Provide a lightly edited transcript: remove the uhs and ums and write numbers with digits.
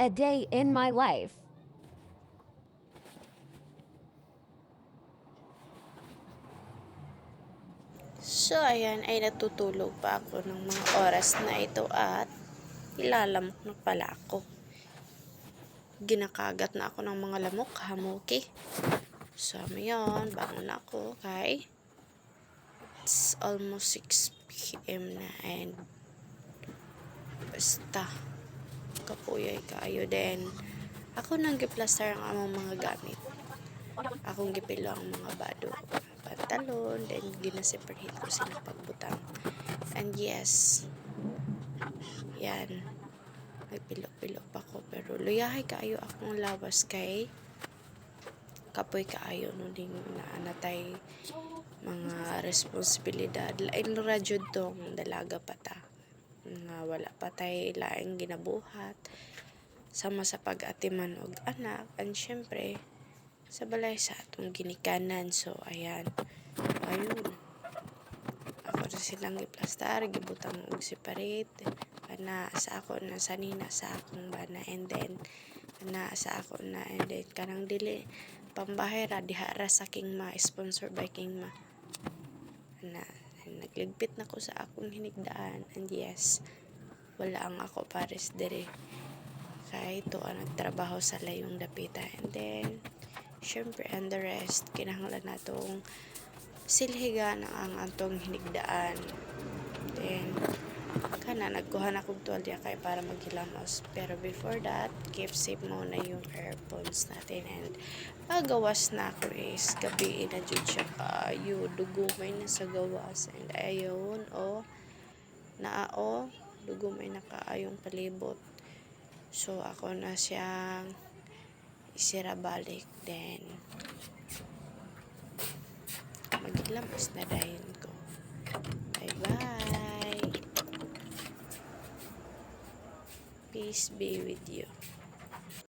A day in my life. So, ayan ay natutulog pa ako ng mga oras na ito at ilalamok na pala ako. Ginakagat na ako ng mga lamok, hamuki. So, ngayon, bangon na ako kay it's almost 6 p.m. na and basta kapuyay kayo din. Ako nang giplaster ang among mga gamit. Akong gipilo ang mga bado pantalon, then ginaseparate ko sila pagbutang. And yes, yan, nagpilo-pilo pa ko, pero luyahay kaayo akong lawas kay kapoy kaayo no ding naanatay mga responsibilidad. Lain radyo tong dalaga pata nga wala patay laing ginabuhat sama sa pag-atiman og anak, and syempre sa balay sa atong ginikanan. So ayan, ayun, ako na silang giplastar, gibutang og separate na sa ako na sanina sa akong bana, and then na sa ako na, and then kanang dili pambahay ra diha ra sa king ma, sponsor by king ma na nagligpit na ko sa akong hinigdaan. And yes, wala ang ako pares dire kay ito ang nagtrabaho sa layong dapita, and then syempre and the rest kinahanglan natong silhigan ang atong hinigdaan. Then kana nagkuha na kog tuwalya kay para maghilamos, pero before that keep safe muna yung earphones natin. And pagawas na ako is gabi na jud siya kayo, dugumay na sa gawas, and ayon naao dugumay na kaayong palibot. So ako na siyang isira balik, then maghilamos na dayon ko. Bye bye, peace be with you.